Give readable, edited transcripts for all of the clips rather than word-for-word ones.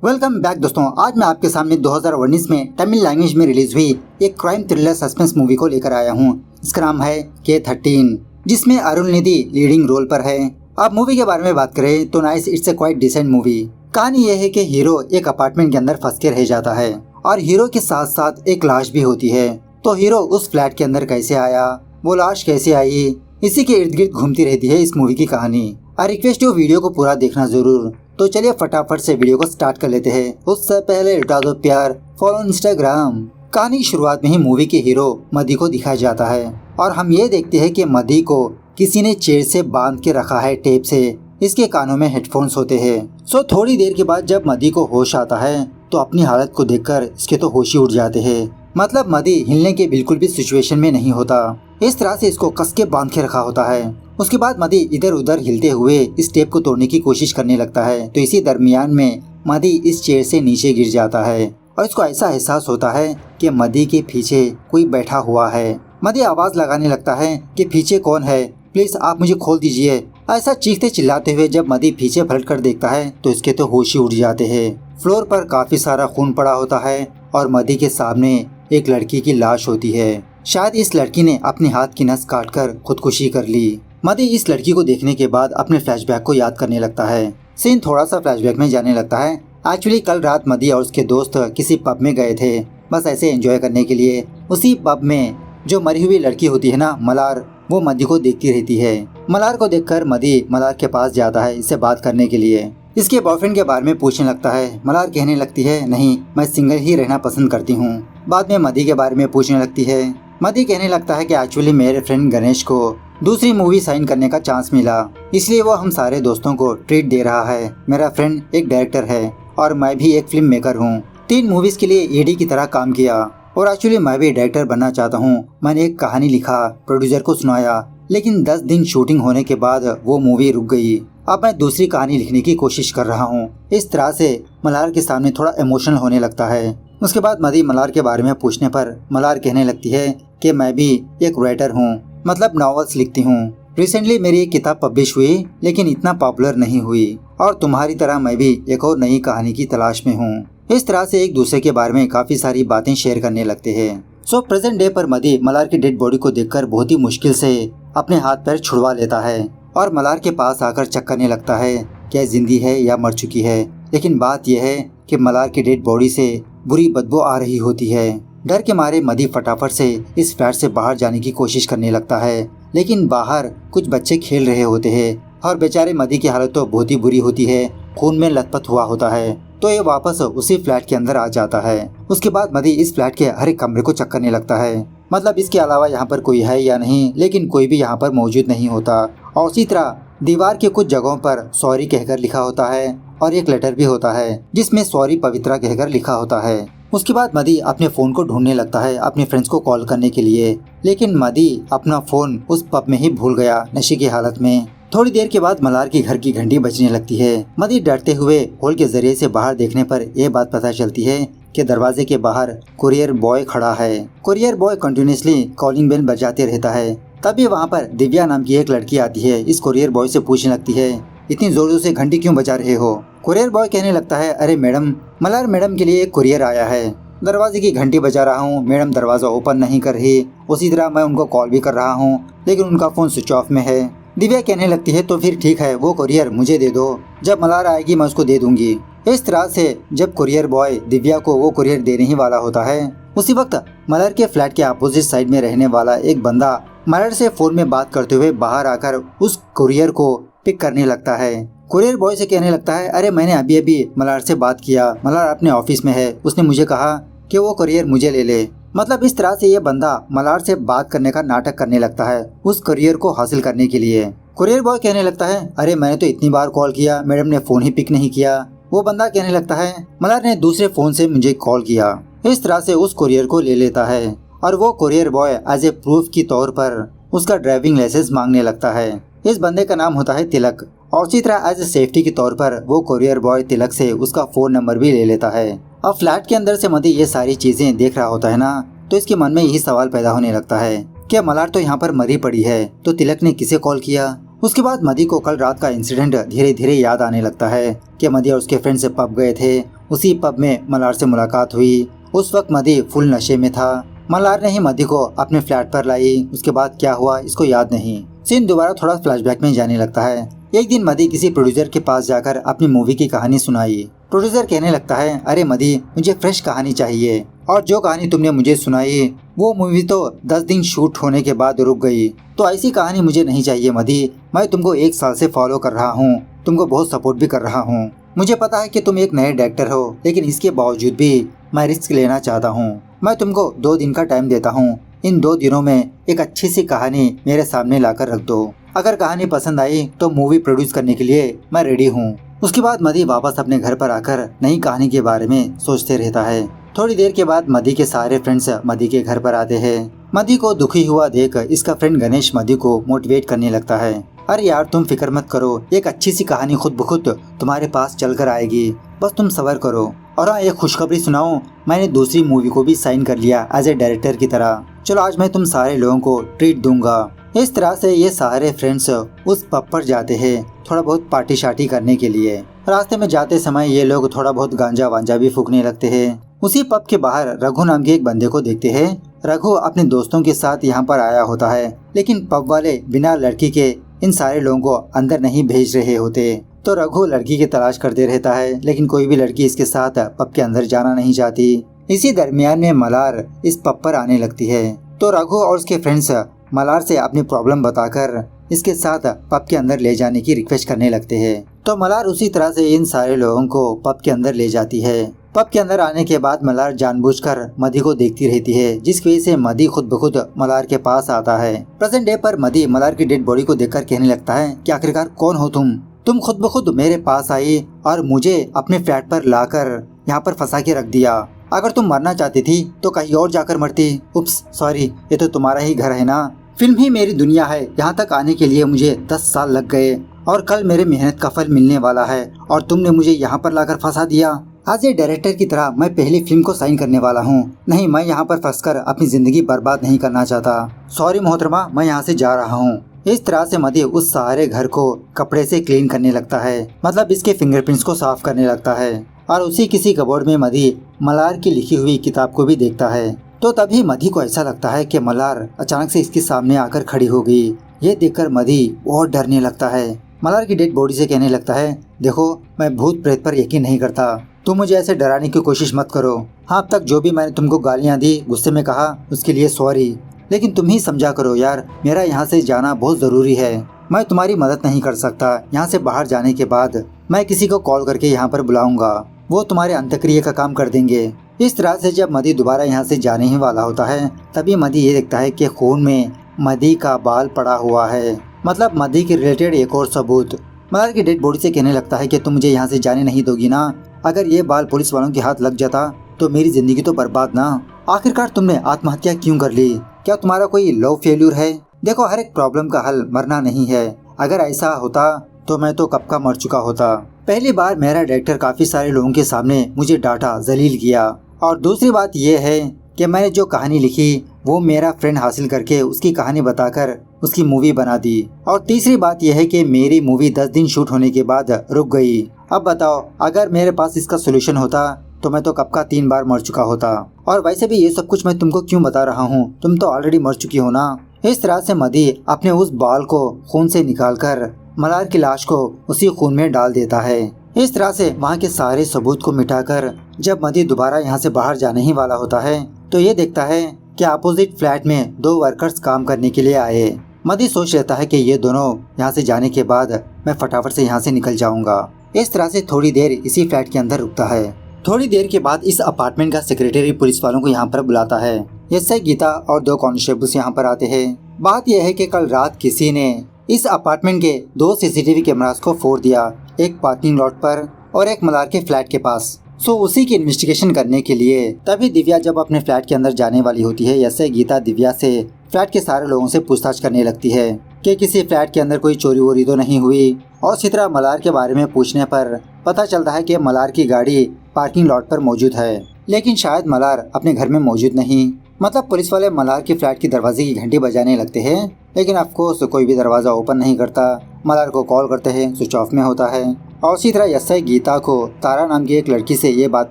Welcome back दोस्तों। आज मैं आपके सामने 2019 में तमिल लैंग्वेज में रिलीज हुई एक क्राइम थ्रिलर सस्पेंस मूवी को लेकर आया हूँ। इसका नाम है K13, जिसमें अरुणनिधि लीडिंग रोल पर है। अब मूवी के बारे में बात करें तो nice, it's a quite decent movie. कहानी यह है कि हीरो एक अपार्टमेंट के अंदर फंस के रह जाता है और हीरो के साथ साथ एक लाश भी होती है। तो हीरो उस फ्लैट के अंदर कैसे आया, वो लाश कैसे आई, इसी के इर्द गिर्द घूमती रहती है इस मूवी की कहानी। आई रिक्वेस्ट यू वीडियो को पूरा देखना जरूर। तो चलिए फटाफट से वीडियो को स्टार्ट कर लेते हैं। उससे पहले लुटा दो प्यार, फॉलो इंस्टाग्राम। कहानी शुरुआत में ही मूवी के हीरो मधी को दिखाया जाता है और हम ये देखते हैं कि मधी को किसी ने चेयर से बांध के रखा है टेप से। इसके कानों में हेडफोन्स होते हैं। सो थोड़ी देर के बाद जब मधी को होश आता है तो अपनी हालत को देखकर इसके तो होश ही उड़ जाते हैं। मतलब मधी हिलने के बिल्कुल भी सिचुएशन में नहीं होता। इस तरह से इसको कस के बांध के रखा होता है। उसके बाद मधी इधर उधर हिलते हुए इस टेप को तोड़ने की कोशिश करने लगता है। तो इसी दरमियान में मधी इस चेयर से नीचे गिर जाता है और इसको ऐसा एहसास होता है कि मधी के पीछे कोई बैठा हुआ है। मधी आवाज लगाने लगता है कि पीछे कौन है, प्लीज आप मुझे खोल दीजिए। ऐसा चीखते चिल्लाते हुए जब मधी पीछे पलट कर देखता है तो इसके तो होश ही उड़ जाते हैं। फ्लोर पर काफी सारा खून पड़ा होता है और मधी के सामने एक लड़की की लाश होती है। शायद इस लड़की ने अपने हाथ की नस काटकर खुदकुशी कर ली। मधी इस लड़की को देखने के बाद अपने फ्लैशबैक को याद करने लगता है। सीन थोड़ा सा फ्लैशबैक में जाने लगता है। एक्चुअली कल रात मधी और उसके दोस्त किसी पब में गए थे, बस ऐसे एंजॉय करने के लिए। उसी पब में जो मरी हुई लड़की होती है ना, मलार, वो मधी को देखती रहती है। मलार को देखकर मधी मलार के पास जाता है इससे बात करने के लिए। इसके बॉयफ्रेंड के बारे में पूछने लगता है। मलार कहने लगती है, नहीं, मैं सिंगल ही रहना पसंद करती हूँ। बाद में मधी के बारे में पूछने लगती है। मधी कहने लगता है कि एक्चुअली मेरे फ्रेंड गणेश को दूसरी मूवी साइन करने का चांस मिला, इसलिए वो हम सारे दोस्तों को ट्रीट दे रहा है। मेरा फ्रेंड एक डायरेक्टर है और मैं भी एक फिल्म मेकर हूँ। 3 मूवीज के लिए एडी की तरह काम किया और एक्चुअली मैं भी डायरेक्टर बनना चाहता हूँ। मैंने एक कहानी लिखा, प्रोड्यूसर को सुनाया, लेकिन 10 दिन शूटिंग होने के बाद वो मूवी रुक गई। अब मैं दूसरी कहानी लिखने की कोशिश कर रहा हूँ। इस तरह से मलार के सामने थोड़ा इमोशनल होने लगता है। उसके बाद मधी मलार के बारे में पूछने पर मलार कहने लगती है कि मैं भी एक राइटर हूँ, मतलब नॉवेल्स लिखती हूँ। रिसेंटली मेरी एक किताब पब्लिश हुई लेकिन इतना पॉपुलर नहीं हुई और तुम्हारी तरह मैं भी एक और नई कहानी की तलाश में हूँ। इस तरह से एक दूसरे के बारे में काफी सारी बातें शेयर करने लगते हैं। सो प्रेजेंट डे पर मधी मलार की डेड बॉडी को देखकर बहुत ही मुश्किल से अपने हाथ पैर छुड़वा लेता है और मलार के पास आकर चेक करने लगता है क्या जिंदी है या मर चुकी है। लेकिन बात यह है कि मलार की डेड बॉडी से बुरी बदबू आ रही होती है। डर के मारे मधी फटाफट से इस फ्लैट से बाहर जाने की कोशिश करने लगता है, लेकिन बाहर कुछ बच्चे खेल रहे होते हैं और बेचारे मधी की हालत तो बहुत ही बुरी होती है, खून में लथपथ हुआ होता है। तो ये वापस उसी फ्लैट के अंदर आ जाता है। उसके बाद मधी इस फ्लैट के हर एक कमरे को चेक करने लगता है, मतलब इसके अलावा यहाँ पर कोई है या नहीं, लेकिन कोई भी यहाँ पर मौजूद नहीं होता। और उसी तरह दीवार के कुछ जगहों पर सॉरी कहकर लिखा होता है और एक लेटर भी होता है जिसमें सॉरी पवित्रा कहकर लिखा होता है। उसके बाद मधी अपने फोन को ढूंढने लगता है अपने फ्रेंड्स को कॉल करने के लिए, लेकिन मधी अपना फोन उस पब में ही भूल गया नशे की हालत में। थोड़ी देर के बाद मलार की घर की घंटी बजने लगती है। मधी डरते हुए होल के जरिए से बाहर देखने पर यह बात पता चलती है कि दरवाजे के बाहर कुरियर बॉय खड़ा है। Courier boy continuously calling bell बजाते रहता है। तभी वहाँ पर दिव्या नाम की एक लड़की आती है। इस कुरियर बॉय से पूछने लगती है, इतनी जोर से घंटी क्यों बजा रहे हो। कुरियर बॉय कहने लगता है, अरे मैडम, मलार मैडम के लिए एक कुरियर आया है, दरवाजे की घंटी बजा रहा हूँ, मैडम दरवाजा ओपन नहीं कर रही। उसी तरह मैं उनको कॉल भी कर रहा हूँ लेकिन उनका फोन स्विच ऑफ में है। दिव्या कहने लगती है, तो फिर ठीक है, वो कुरियर मुझे दे दो, जब मलार आएगी मैं उसको दे दूंगी। इस तरह से जब कुरियर बॉय दिव्या को वो कुरियर देने ही वाला होता है, उसी वक्त मलार के फ्लैट के अपोजिट साइड में रहने वाला एक बंदा मलार से फोन में बात करते हुए बाहर आकर उस कुरियर को पिक करने लगता है। कुरियर बॉय से कहने लगता है, अरे मैंने अभी अभी मलार से बात किया, मलार अपने ऑफिस में है, उसने मुझे कहा कि वो कुरियर मुझे ले ले। मतलब इस तरह से ये बंदा मलार से बात करने का नाटक करने लगता है उस कुरियर को हासिल करने के लिए। कुरियर बॉय कहने लगता है, अरे मैंने तो इतनी बार कॉल किया, मैडम ने फोन ही पिक नहीं किया। वो बंदा कहने लगता है, मलार ने दूसरे फोन से मुझे कॉल किया। इस तरह से उस कुरियर को ले लेता है और वो courier boy as a proof की तौर पर उसका ड्राइविंग लाइसेंस मांगने लगता है। इस बंदे का नाम होता है तिलक और उसी तरह एज ए सेफ्टी के तौर पर वो कुरियर बॉय तिलक से उसका फोन नंबर भी ले लेता है। अब फ्लैट के अंदर से मधी ये सारी चीजें देख रहा होता है ना, तो इसके मन में यही सवाल पैदा होने लगता है कि मलार तो यहाँ पर मरी पड़ी है, तो तिलक ने किसे कॉल किया। उसके बाद मधी को कल रात का इंसिडेंट धीरे धीरे याद आने लगता है कि मधी और उसके फ्रेंड से पब गए थे उसी पब में मलार से मुलाकात हुई। उस वक्त मदी फुल नशे में था। मलार ने ही मदी को अपने फ्लैट पर लाई। उसके बाद क्या हुआ इसको याद नहीं। सीन दोबारा थोड़ा फ्लैशबैक में जाने लगता है। एक दिन मदी किसी प्रोड्यूसर के पास जाकर अपनी मूवी की कहानी सुनाई। प्रोड्यूसर कहने लगता है, अरे मदी, मुझे फ्रेश कहानी चाहिए, और जो कहानी तुमने मुझे सुनाई वो मूवी तो 10 दिन शूट होने के बाद रुक गई। तो ऐसी कहानी मुझे नहीं चाहिए मदी। मैं तुमको 1 साल से फॉलो कर रहा हूँ, तुमको बहुत सपोर्ट भी कर रहा हूँ। मुझे पता है कि तुम एक नए डायरेक्टर हो, लेकिन इसके बावजूद भी मैं रिस्क लेना चाहता हूँ। मैं तुमको 2 दिन का टाइम देता हूँ। इन 2 दिनों में एक अच्छी सी कहानी मेरे सामने लाकर रख दो। अगर कहानी पसंद आई तो मूवी प्रोड्यूस करने के लिए मैं रेडी हूँ। उसके बाद मदी वापस अपने घर पर आकर नई कहानी के बारे में सोचते रहता है। थोड़ी देर के बाद मदी के सारे फ्रेंड्स मदी के घर पर आते हैं। मदी को दुखी हुआ देख इसका फ्रेंड गणेश मदी को मोटिवेट करने लगता है। अरे यार, तुम फिक्र मत करो, एक अच्छी सी कहानी खुद ब खुद तुम्हारे पास चल कर आएगी, बस तुम सब्र करो। और हाँ, एक खुशखबरी सुनाऊं, मैंने दूसरी मूवी को भी साइन कर लिया एज ए डायरेक्टर की तरह। चलो आज मैं तुम सारे लोगों को ट्रीट दूंगा। इस तरह से ये सारे फ्रेंड्स उस पब पर जाते हैं थोड़ा बहुत पार्टी शार्टी करने के लिए। रास्ते में जाते समय ये लोग थोड़ा बहुत गांजा वांजा भी फूकने लगते हैं। उसी पब के बाहर रघु नाम के एक बंदे को देखते हैं। रघु अपने दोस्तों के साथ यहाँ पर आया होता है, लेकिन पब वाले बिना लड़की के इन सारे लोगों को अंदर नहीं भेज रहे होते। तो रघु लड़की की तलाश करते रहता है, लेकिन कोई भी लड़की इसके साथ पब के अंदर जाना नहीं चाहती। इसी दरमियान में मलार इस पब पर आने लगती है। तो रघु और उसके फ्रेंड्स मलार से अपनी प्रॉब्लम बताकर इसके साथ पब के अंदर ले जाने की रिक्वेस्ट करने लगते हैं। तो मलार उसी तरह से इन सारे लोगों को पब के अंदर ले जाती है। पब के अंदर आने के बाद मलार जानबूझकर मदी को देखती रहती है, जिस वजह से मदी खुद ब खुद मलार के पास आता है। प्रेजेंट डे पर मदी मलार की डेड बॉडी को देखकर कहने लगता है कि आखिरकार कौन हो तुम खुद ब खुद मेरे पास आई और मुझे अपने फ्लैट पर लाकर यहाँ पर फंसा के रख दिया। अगर तुम मरना चाहती थी तो कहीं और जाकर मरती। उप्स सॉरी, ये तो तुम्हारा ही घर है ना। फिल्म ही मेरी दुनिया है। यहाँ तक आने के लिए मुझे 10 साल लग गए और कल मेरे मेहनत का फल मिलने वाला है और तुमने मुझे यहाँ पर लाकर फंसा दिया। आज एक डायरेक्टर की तरह मैं पहली फिल्म को साइन करने वाला हूँ। नहीं, मैं यहाँ पर फंसकर अपनी जिंदगी बर्बाद नहीं करना चाहता। सॉरी मोहतरमा, मैं यहाँ से जा रहा हूँ। इस तरह से मदी उस सारे घर को कपड़े से क्लीन करने लगता है, मतलब इसके फिंगरप्रिंट्स को साफ करने लगता है। और उसी किसी कबोर्ड में मदी मलार की लिखी हुई किताब को भी देखता है। तो तभी मदी को ऐसा लगता है कि मलार अचानक से इसके सामने आकर खड़ी हो गई। ये देखकर मदी और डरने लगता है। मलार की डेड बॉडी से कहने लगता है, देखो मैं भूत प्रेत पर यकीन नहीं करता, तुम मुझे ऐसे डराने की कोशिश मत करो। हाँ, अब तक जो भी मैंने तुमको गालियाँ दी, गुस्से में कहा, उसके लिए सॉरी, लेकिन तुम ही समझा करो यार, मेरा यहाँ से जाना बहुत ज़रूरी है। मैं तुम्हारी मदद नहीं कर सकता। यहाँ से बाहर जाने के बाद मैं किसी को कॉल करके यहाँ पर बुलाऊंगा, वो तुम्हारे अंत्यक्रिया का काम कर देंगे। इस तरह से जब मदी दोबारा यहाँ से जाने ही वाला होता है, तभी मदी ये देखता है कि खून में मदी का बाल पड़ा हुआ है, मतलब मदी के रिलेटेड एक और सबूत। मलार की डेड बॉडी से कहने लगता है कि तुम मुझे यहाँ से जाने नहीं दोगी ना। अगर ये बाल पुलिस वालों के हाथ लग जाता तो मेरी जिंदगी तो बर्बाद ना। आखिरकार तुमने आत्महत्या क्यों कर ली? क्या तुम्हारा कोई लव फेल्यूर है? देखो, हर एक प्रॉब्लम का हल मरना नहीं है। अगर ऐसा होता तो मैं तो कब का मर चुका होता। पहली बार मेरा डायरेक्टर काफी सारे लोगों के सामने मुझे डांटा, जलील किया। और दूसरी बात यह है कि मैंने जो कहानी लिखी वो मेरा फ्रेंड हासिल करके उसकी कहानी बताकर उसकी मूवी बना दी। और तीसरी बात यह है कि मेरी मूवी 10 दिन शूट होने के बाद रुक गई। अब बताओ, अगर मेरे पास इसका सोल्यूशन होता तो मैं तो कब का 3 बार मर चुका होता। और वैसे भी ये सब कुछ मैं तुमको क्यों बता रहा हूँ, तुम तो ऑलरेडी मर चुकी हो ना। इस तरह से मदी अपने उस बाल को खून से निकालकर मलार की लाश को उसी खून में डाल देता है। इस तरह से वहाँ के सारे सबूत को मिटाकर जब मदी दोबारा यहाँ से बाहर जाने ही वाला होता है, तो ये देखता है कि अपोजिट फ्लैट में 2 वर्कर्स काम करने के लिए आए। मदी सोच लेता है कि ये दोनों यहाँ से जाने के बाद मैं फटाफट से यहाँ से निकल जाऊंगा। इस तरह से थोड़ी देर इसी फ्लैट के अंदर रुकता है। थोड़ी देर के बाद इस अपार्टमेंट का सेक्रेटरी पुलिस वालों को यहाँ पर बुलाता है। इससे गीता और 2 कांस्टेबल्स यहाँ पर आते हैं। बात यह है कि कल रात किसी ने इस अपार्टमेंट के 2 सीसीटीवी कैमरास को फोड़ दिया, एक पार्किंग लॉट पर और एक मलार के फ्लैट के पास। सो उसी की इन्वेस्टिगेशन करने के लिए तभी दिव्या जब अपने फ्लैट के अंदर जाने वाली होती है, ऐसे गीता दिव्या से फ्लैट के सारे लोगों से पूछताछ करने लगती है कि किसी फ्लैट के अंदर कोई चोरी वोरी तो नहीं हुई। और इसी तरह मलार के बारे में पूछने पर पता चलता है कि मलार की गाड़ी पार्किंग लॉट पर मौजूद है, लेकिन शायद मलार अपने घर में मौजूद नहीं। मतलब पुलिस वाले मलार के फ्लैट की दरवाजे की घंटी बजाने लगते हैं, लेकिन ऑफकोर्स कोई भी दरवाज़ा ओपन नहीं करता। मलार को कॉल करते हैं, स्विच ऑफ में होता है। और इसी तरह एसआई गीता को तारा नाम की एक लड़की से ये बात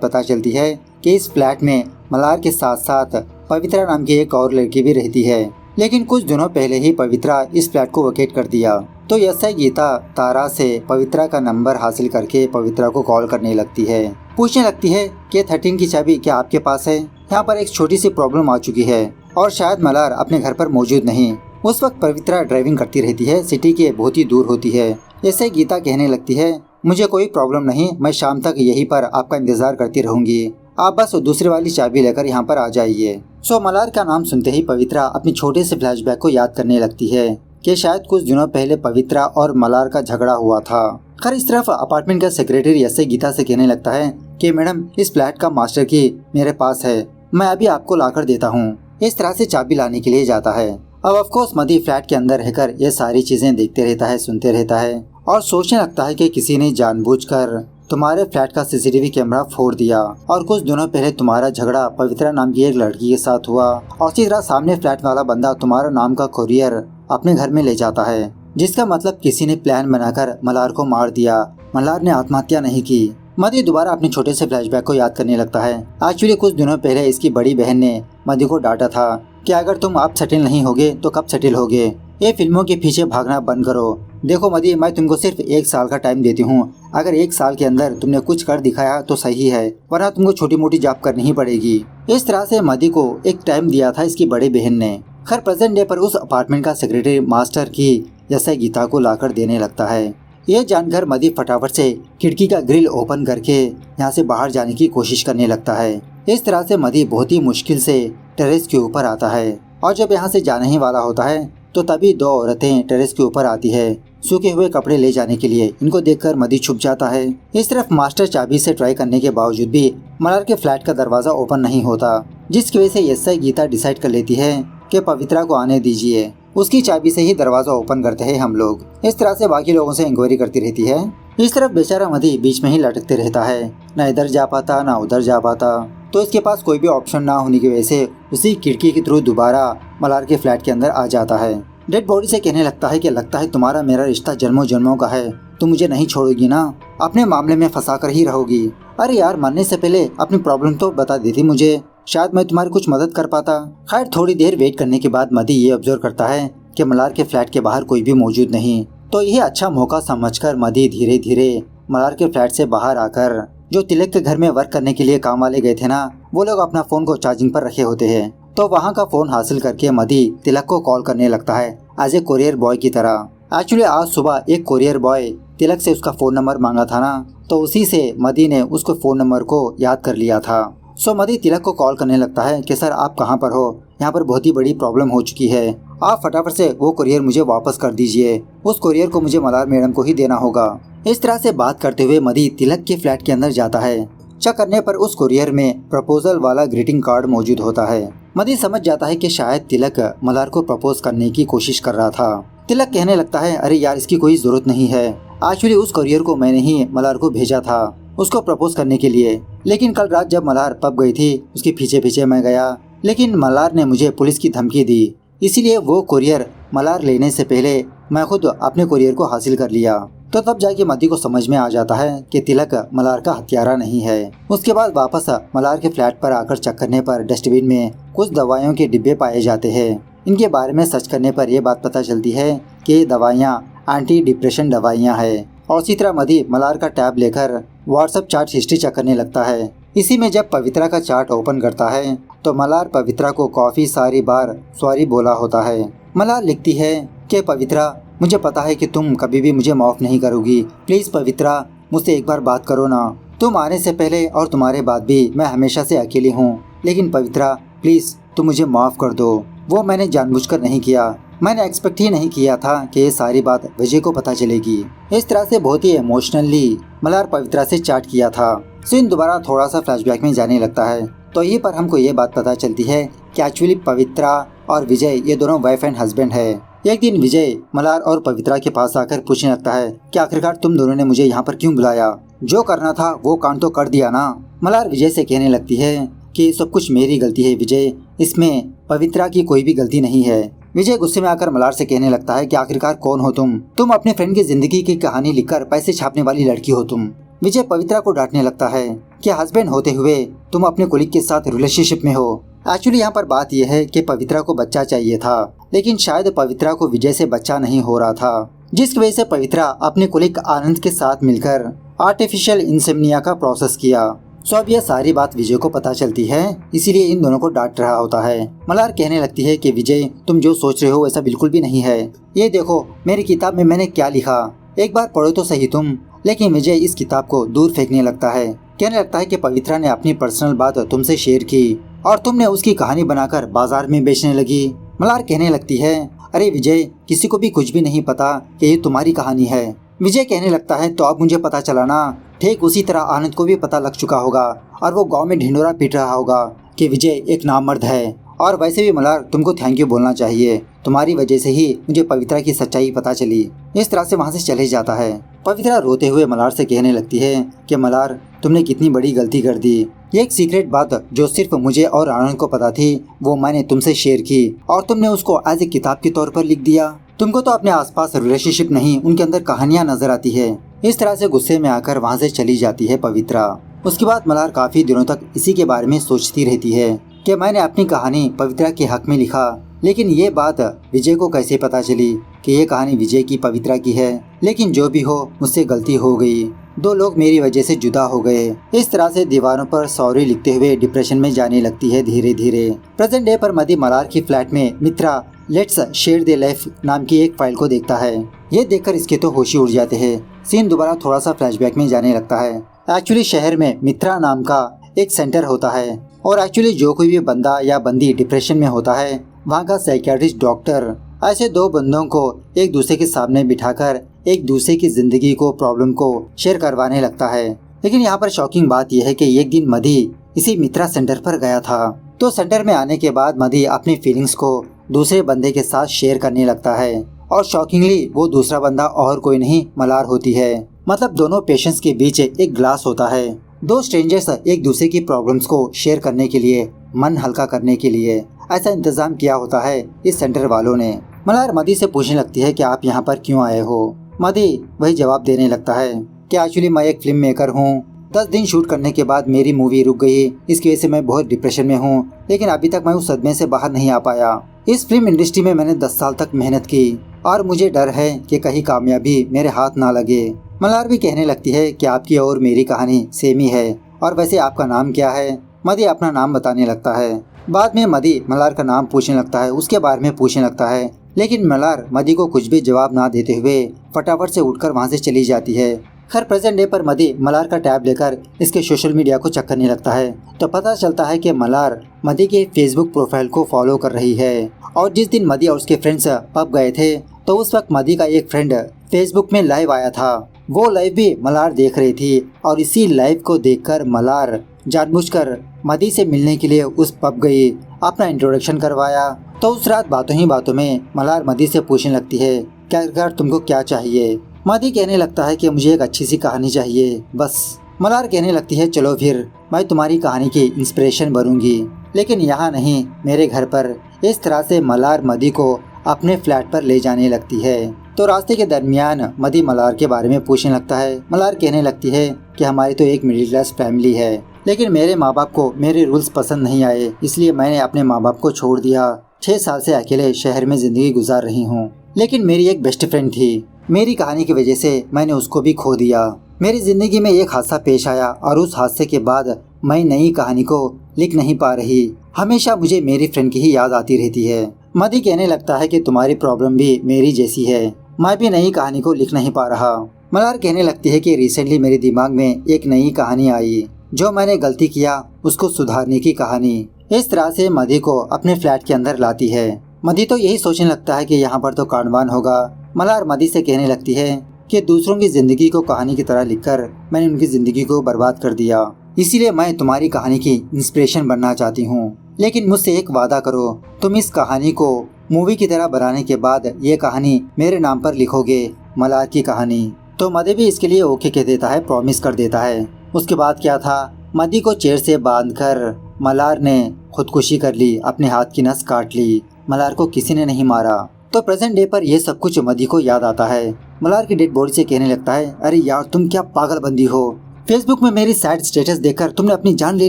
पता चलती है कि इस फ्लैट में मल्हार के साथ साथ पवित्रा नाम की एक और लड़की भी रहती है। लेकिन कुछ दिनों पहले ही पवित्रा इस फ्लैट को वैकेट कर दिया। तो एसआई गीता तारा से पवित्रा का नंबर हासिल करके पवित्रा को कॉल करने लगती है। पूछने लगती है कि 13 की चाबी क्या आपके पास है? यहाँ पर एक छोटी सी प्रॉब्लम आ चुकी है और शायद मल्हार अपने घर पर मौजूद नहीं। उस वक्त पवित्रा ड्राइविंग करती रहती है, सिटी के बहुत ही दूर होती है। एसआई गीता कहने लगती है, मुझे कोई प्रॉब्लम नहीं, मैं शाम तक यहीं पर आपका इंतजार करती रहूंगी, आप बस दूसरी वाली चाबी लेकर यहाँ पर आ जाइए। सो मल्हार का नाम सुनते ही पवित्रा अपनी छोटे से फ्लैशबैक को याद करने लगती है कि शायद कुछ दिनों पहले पवित्रा और मल्हार का झगड़ा हुआ था। खैर इस तरफ अपार्टमेंट का सेक्रेटरी एसआई गीता से कहने लगता है कि मैडम इस फ्लैट का मास्टर की मेरे पास है, मैं अभी आपको लाकर देता हूँ। इस तरह से चाबी लाने के लिए जाता है। अब ऑफ कोर्स मधी फ्लैट के अंदर रहकर ये सारी चीजें देखते रहता है, सुनते रहता है और सोचने लगता है कि किसी ने जानबूझकर तुम्हारे फ्लैट का सीसीटीवी कैमरा फोड़ दिया और कुछ दिनों पहले तुम्हारा झगड़ा पवित्रा नाम की एक लड़की के साथ हुआ और इसी तरह सामने फ्लैट वाला बंदा तुम्हारा नाम का कोरियर अपने घर में ले जाता है, जिसका मतलब किसी ने प्लान बनाकर मल्हार को मार दिया। मल्हार ने आत्महत्या नहीं की। मधी दोबारा अपने छोटे से फ्लैशबैक को याद करने लगता है। एक्चुअली कुछ दिनों पहले इसकी बड़ी बहन ने मधी को डांटा था कि अगर तुम आप सेटल नहीं होगे तो कब सेटल होगे, ये फिल्मों के पीछे भागना बंद करो। देखो मधी, मैं तुमको सिर्फ 1 साल का टाइम देती हूँ, अगर 1 साल के अंदर तुमने कुछ कर दिखाया तो सही है, वरना तुमको छोटी मोटी जॉब करनी ही पड़ेगी। इस तरह से मधी को एक टाइम दिया था इसकी बड़ी बहन ने। खैर प्रेजेंट डे पर उस अपार्टमेंट का सेक्रेटरी मास्टर की एसआई गीता को लाकर देने लगता है। ये जानकर मधी फटाफट से खिड़की का ग्रिल ओपन करके यहाँ से बाहर जाने की कोशिश करने लगता है। इस तरह से मधी बहुत ही मुश्किल से टेरेस के ऊपर आता है और जब यहाँ से जाने ही वाला होता है तो तभी 2 औरतें टेरेस के ऊपर आती है सूखे हुए कपड़े ले जाने के लिए। इनको देखकर मधी छुप जाता है। इस तरफ मास्टर चाबी से ट्राई करने के बावजूद भी मल्हार के फ्लैट का दरवाजा ओपन नहीं होता, जिसकी वजह से एसआई गीता डिसाइड कर लेती है कि पवित्रा को आने दीजिए, उसकी चाबी से ही दरवाजा ओपन करते हैं हम लोग। इस तरह से बाकी लोगों से इंक्वायरी करती रहती है। इस तरफ बेचारा मधी बीच में ही लटकते रहता है, न इधर जा पाता न उधर जा पाता। तो इसके पास कोई भी ऑप्शन ना होने की वजह से उसी खिड़की के थ्रू दोबारा मल्हार के फ्लैट के अंदर आ जाता है। डेड बॉडी से कहने लगता है कि लगता है तुम्हारा मेरा रिश्ता जन्मों जन्मों का है, तुम मुझे नहीं छोड़ोगी ना, अपने मामले में फंसा कर ही रहोगी। अरे यार, मरने से पहले अपनी प्रॉब्लम तो बता देती मुझे, शायद मैं तुम्हारी कुछ मदद कर पाता। खैर थोड़ी देर वेट करने के बाद मधी ये ऑब्जर्व करता है कि मल्हार के फ्लैट के बाहर कोई भी मौजूद नहीं। तो यह अच्छा मौका समझकर मधी धीरे धीरे मल्हार के फ्लैट से बाहर आकर, जो तिलक के घर में वर्क करने के लिए काम वाले गए थे ना, वो लोग अपना फोन को चार्जिंग पर रखे होते हैं, तो वहाँ का फोन हासिल करके मधी तिलक को कॉल करने लगता है एज ए कोरियर बॉय की तरह। एक्चुअली आज सुबह एक कोरियर बॉय तिलक से उसका फोन नंबर मांगा था ना, तो उसी से मधी ने उसको फोन नंबर को याद कर लिया था। सो मधी तिलक को कॉल करने लगता है कि सर आप कहाँ पर हो, यहाँ पर बहुत ही बड़ी प्रॉब्लम हो चुकी है, आप फटाफट से वो कोरियर मुझे वापस कर दीजिए, उस कोरियर को मुझे मल्हार मैडम को ही देना होगा। इस तरह से बात करते हुए मधी तिलक के फ्लैट के अंदर जाता है। चेक करने पर उस कोरियर में प्रपोजल वाला ग्रीटिंग कार्ड मौजूद होता है। मधी समझ जाता है कि शायद तिलक मल्हार को प्रपोज करने की कोशिश कर रहा था। तिलक कहने लगता है, अरे यार इसकी कोई जरूरत नहीं है, एक्चुअली उस कोरियर को मैंने ही मल्हार को भेजा था उसको प्रपोज करने के लिए, लेकिन कल रात जब मल्हार पब गई थी उसके पीछे पीछे मैं गया, लेकिन मल्हार ने मुझे पुलिस की धमकी दी, इसीलिए वो कोरियर मल्हार लेने से पहले मैं खुद अपने कोरियर को हासिल कर लिया। तो तब जाके मधी को समझ में आ जाता है कि तिलक मल्हार का हत्यारा नहीं है। उसके बाद वापस मल्हार के फ्लैट पर आकर चेक करने पर डस्टबिन में कुछ दवाइयों के डिब्बे पाए जाते हैं। इनके बारे में सर्च करने पर यह बात पता चलती है कि ये दवाइयाँ एंटी डिप्रेशन दवाइयाँ हैं। और इसी तरह मधी मल्हार का टैब लेकर व्हाट्सएप चैट हिस्ट्री चेक करने लगता है। इसी में जब पवित्रा का चार्ट ओपन करता है तो मल्हार पवित्रा को काफी सारी बार सॉरी बोला होता है। मल्हार लिखती है कि पवित्रा, मुझे पता है कि तुम कभी भी मुझे माफ नहीं करोगी, प्लीज पवित्रा मुझसे एक बार बात करो ना, तुम आने से पहले और तुम्हारे बाद भी मैं हमेशा से अकेली हूँ, लेकिन पवित्रा प्लीज तुम मुझे माफ कर दो, वो मैंने जानबूझकर नहीं किया, मैंने एक्सपेक्ट ही नहीं किया था कि ये सारी बात विजय को पता चलेगी। इस तरह से बहुत ही इमोशनली मल्हार पवित्रा से चैट किया था। सीन दोबारा थोड़ा सा फ्लैशबैक में जाने लगता है, तो यहीं पर हमको ये बात पता चलती है कि एक्चुअली पवित्रा और विजय ये दोनों वाइफ एंड हस्बैंड है। एक दिन विजय मल्हार और पवित्रा के पास आकर पूछने लगता है कि आखिरकार तुम दोनों ने मुझे यहाँ पर क्यों बुलाया, जो करना था वो काम तो कर दिया ना। मल्हार विजय से कहने लगती है कि सब कुछ मेरी गलती है विजय, इसमें पवित्रा की कोई भी गलती नहीं है, विजय गुस्से में आकर मल्हार से कहने लगता है कि आखिरकार कौन हो तुम अपने फ्रेंड की जिंदगी की कहानी लिखकर पैसे छापने वाली लड़की हो तुम। विजय पवित्रा को डांटने लगता है कि हस्बैंड होते हुए तुम अपने कोलीग के साथ रिलेशनशिप में हो। एक्चुअली यहाँ पर बात यह है कि पवित्रा को बच्चा चाहिए था, लेकिन शायद पवित्रा को विजय से बच्चा नहीं हो रहा था, जिसकी वजह से पवित्रा अपने कोलीग आनंद के साथ मिलकर आर्टिफिशियल इंसेम्निया का प्रोसेस किया। सो अब यह सारी बात विजय को पता चलती है, इसीलिए इन दोनों को डांट रहा होता है। मल्हार कहने लगती है कि विजय तुम जो सोच रहे हो वैसा बिल्कुल भी नहीं है। ये देखो मेरी किताब में मैंने क्या लिखा, एक बार पढ़ो तो सही तुम। लेकिन विजय इस किताब को दूर फेंकने लगता है। कहने लगता है कि पवित्रा ने अपनी पर्सनल बात तुमसे शेयर की और तुमने उसकी कहानी बनाकर बाजार में बेचने लगी। मल्हार कहने लगती है अरे विजय, किसी को भी कुछ भी नहीं पता कि ये तुम्हारी कहानी है। विजय कहने लगता है तो अब मुझे पता चला ना, ठीक उसी तरह आनंद को भी पता लग चुका होगा और वो गांव में ढिंडोरा पीट रहा होगा कि विजय एक नामर्द है। और वैसे भी मल्हार तुमको थैंक यू बोलना चाहिए, तुम्हारी वजह से ही मुझे पवित्रा की सच्चाई पता चली। इस तरह से वहाँ से चले जाता है। पवित्रा रोते हुए मल्हार से कहने लगती है कि मल्हार तुमने कितनी बड़ी गलती कर दी। ये एक सीक्रेट बात जो सिर्फ मुझे और आनंद को पता थी वो मैंने तुमसे शेयर की और तुमने उसको एज ए किताब के तौर पर लिख दिया। तुमको तो अपने आसपास रिलेशनशिप नहीं, उनके अंदर कहानियां नजर आती है। इस तरह से गुस्से में आकर वहाँ से चली जाती है पवित्रा। उसके बाद मल्हार काफी दिनों तक इसी के बारे में सोचती रहती है कि मैंने अपनी कहानी पवित्रा के हक में लिखा, लेकिन ये बात विजय को कैसे पता चली कि ये कहानी विजय की पवित्रा की है। लेकिन जो भी हो मुझसे गलती हो गई, दो लोग मेरी वजह से जुदा हो गए। इस तरह से दीवारों पर सॉरी लिखते हुए डिप्रेशन में जाने लगती है धीरे धीरे। प्रेजेंट डे पर मधी मल्हार की फ्लैट में मित्रा लेट्स शेयर द लाइफ नाम की एक फाइल को देखता है। ये देखकर इसके तो होश ही उड़ जाते हैं। सीन दोबारा थोड़ा सा फ्लैशबैक में जाने लगता है। एक्चुअली शहर में मित्रा नाम का एक सेंटर होता है और एक्चुअली जो कोई भी बंदा या बंदी डिप्रेशन में होता है वहाँ का साइकियाट्रिस्ट डॉक्टर ऐसे दो बंदों को एक दूसरे के सामने बिठाकर एक दूसरे की जिंदगी को प्रॉब्लम को शेयर करवाने लगता है। लेकिन यहाँ पर शॉकिंग बात यह है कि एक दिन मधी इसी मित्रा सेंटर पर गया था, तो सेंटर में आने के बाद मधी अपनी फीलिंग्स को दूसरे बंदे के साथ शेयर करने लगता है और शॉकिंगली वो दूसरा बंदा और कोई नहीं मल्हार होती है। मतलब दोनों पेशेंट्स के बीच एक ग्लास होता है। दो स्ट्रेंजर्स एक दूसरे की प्रॉब्लम्स को शेयर करने के लिए, मन हल्का करने के लिए ऐसा इंतजाम किया होता है इस सेंटर वालों ने। मल्हार मधी से पूछने लगती है कि आप यहाँ पर क्यों आए हो। मधी वही जवाब देने लगता है कि एक्चुअली मैं एक फिल्म मेकर हूँ। 10 दिन शूट करने के बाद मेरी मूवी रुक गई, इसकी वजह से मैं बहुत डिप्रेशन में हूँ, लेकिन अभी तक मैं उस सदमे से बाहर नहीं आ पाया। इस फिल्म इंडस्ट्री में मैंने 10 साल तक मेहनत की और मुझे डर है कि कहीं कामयाबी मेरे हाथ ना लगे। मल्हार भी कहने लगती है कि आपकी और मेरी कहानी सेम ही है, और वैसे आपका नाम क्या है। मधी अपना नाम बताने लगता है। बाद में मधी मल्हार का नाम पूछने लगता है, उसके बारे में पूछने लगता है, लेकिन मल्हार मधी को कुछ भी जवाब ना देते हुए फटाफट से उठकर वहाँ से चली जाती है। खैर प्रेजेंट डे पर मधी मल्हार का टैब लेकर इसके सोशल मीडिया को चेक करने लगता है, तो पता चलता है कि मल्हार मधी के फेसबुक प्रोफाइल को फॉलो कर रही है। और जिस दिन मधी और उसके फ्रेंड्स पब गए थे तो उस वक्त मधी का एक फ्रेंड फेसबुक में लाइव आया था। वो लाइव भी मल्हार देख रही थी और इसी लाइव को देखकर मल्हार जानबूझकर मधी से मिलने के लिए उस पब गई, अपना इंट्रोडक्शन करवाया। तो उस रात बातों ही बातों में मल्हार मधी से पूछने लगती है क्या तुमको क्या चाहिए। मधी कहने लगता है कि मुझे एक अच्छी सी कहानी चाहिए बस। मल्हार कहने लगती है चलो फिर मैं तुम्हारी कहानी की इंस्पिरेशन बनूंगी, लेकिन यहाँ नहीं मेरे घर पर। इस तरह से मल्हार मधी को अपने फ्लैट पर ले जाने लगती है। तो रास्ते के दरमियान मधी मल्हार के बारे में पूछने लगता है। मल्हार कहने लगती है कि हमारी तो एक मिडिल क्लास फैमिली है, लेकिन मेरे माँ बाप को मेरे रूल्स पसंद नहीं आए, इसलिए मैंने अपने माँ बाप को छोड़ दिया। 6 साल से अकेले शहर में जिंदगी गुजार रही हूँ, लेकिन मेरी एक बेस्ट फ्रेंड थी, मेरी कहानी की वजह से मैंने उसको भी खो दिया। मेरी जिंदगी में एक हादसा पेश आया और उस हादसे के बाद मैं नई कहानी को लिख नहीं पा रही। हमेशा मुझे मेरी फ्रेंड की ही याद आती रहती है। मधी कहने लगता है कि तुम्हारी प्रॉब्लम भी मेरी जैसी है, मैं भी नई कहानी को लिख नहीं पा रहा। मल्हार कहने लगती है कि रिसेंटली मेरे दिमाग में एक नई कहानी आई, जो मैंने गलती किया उसको सुधारने की कहानी। इस तरह से मधी को अपने फ्लैट के अंदर लाती है। मधी तो यही सोचने लगता है कि यहाँ पर तो कांडवान होगा। मल्हार मधी से कहने लगती है कि दूसरों की जिंदगी को कहानी की तरह लिखकर मैंने उनकी जिंदगी को बर्बाद कर दिया, इसीलिए मैं तुम्हारी कहानी की इंस्पिरेशन बनना चाहती हूँ, लेकिन मुझसे एक वादा करो, तुम इस कहानी को मूवी की तरह बनाने के बाद ये कहानी मेरे नाम पर लिखोगे, मल्हार की कहानी। तो मधी भी इसके लिए ओके कह देता है, प्रॉमिस कर देता है। उसके बाद क्या था, मधी को चेयर से बांधकर मल्हार ने खुदकुशी कर ली, अपने हाथ की नस काट ली मल्हार को किसी ने नहीं मारा। तो प्रेजेंट डे पर यह सब कुछ मधी को याद आता है। मल्हार की डेड बॉडी से कहने लगता है, अरे यार तुम क्या पागल बंदी हो, फेसबुक में मेरी सैड स्टेटस देखकर तुमने अपनी जान ले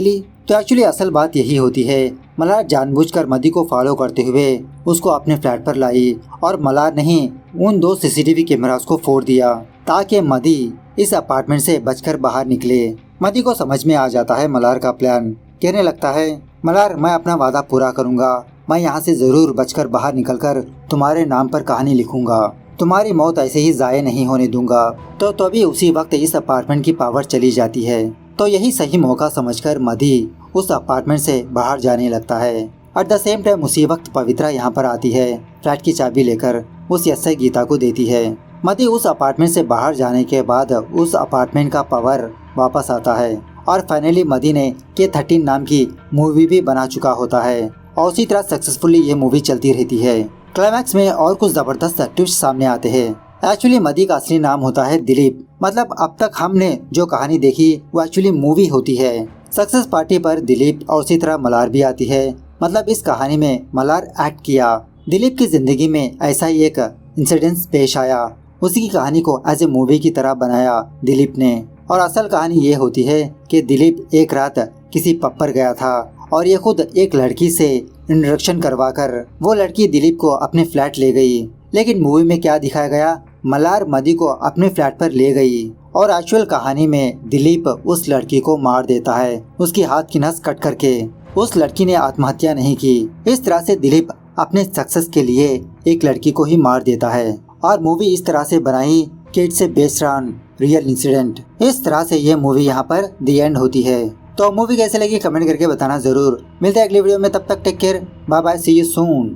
ली। तो एक्चुअली असल बात यही होती है। मल्हार जानबूझकर मधी को फॉलो करते हुए उसको अपने फ्लैट पर लाई और मल्हार ने ही उन 2 सीसीटीवी कैमरास को फोड़ दिया ताकि मधी इस अपार्टमेंट से बचकर बाहर निकले। मधी को समझ में आ जाता है मल्हार का प्लान। कहने लगता है, मल्हार मैं अपना वादा पूरा करूंगा, मैं यहाँ से जरूर बचकर बाहर निकलकर तुम्हारे नाम पर कहानी लिखूंगा, तुम्हारी मौत ऐसे ही जाये नहीं होने दूंगा। तो तभी उसी वक्त इस अपार्टमेंट की पावर चली जाती है। तो यही सही मौका समझकर मधी उस अपार्टमेंट से बाहर जाने लगता है। एट द सेम टाइम उसी वक्त पवित्रा यहाँ पर आती है, फ्लैट की चाबी लेकर उस यशय गीता को देती है। मधी उस अपार्टमेंट से बाहर जाने के बाद उस अपार्टमेंट का पावर वापस आता है और फाइनली मधी ने K13 नाम की मूवी भी बना चुका होता है और उसी तरह सक्सेसफुली ये मूवी चलती रहती है। क्लाइमैक्स में और कुछ जबरदस्त ट्विस्ट सामने आते हैं। एक्चुअली मधी का असली नाम होता है दिलीप। मतलब अब तक हमने जो कहानी देखी वो एक्चुअली मूवी होती है। सक्सेस पार्टी पर दिलीप और उसी तरह मल्हार भी आती है। मतलब इस कहानी में मल्हार एक्ट किया। दिलीप की जिंदगी में ऐसा ही एक इंसिडेंस पेश आया, उसी की कहानी को एज ए मूवी की तरह बनाया दिलीप ने। और असल कहानी ये होती है कि दिलीप एक रात किसी पब पर गया था और ये खुद एक लड़की से इंट्रोडक्शन करवाकर वो लड़की दिलीप को अपने फ्लैट ले गई। लेकिन मूवी में क्या दिखाया गया, मल्हार मधी को अपने फ्लैट पर ले गई और एक्चुअल कहानी में दिलीप उस लड़की को मार देता है, उसकी हाथ की नस कट करके। उस लड़की ने आत्महत्या नहीं की। इस तरह से दिलीप अपने सक्सेस के लिए एक लड़की को ही मार देता है और मूवी इस तरह से बनाई कि it's a based on real incident. इस तरह से ये मूवी यहाँ पर द एंड होती है। तो मूवी कैसे लगी कमेंट करके बताना जरूर। मिलते हैं अगली वीडियो में, तब तक take care, bye bye, see you soon.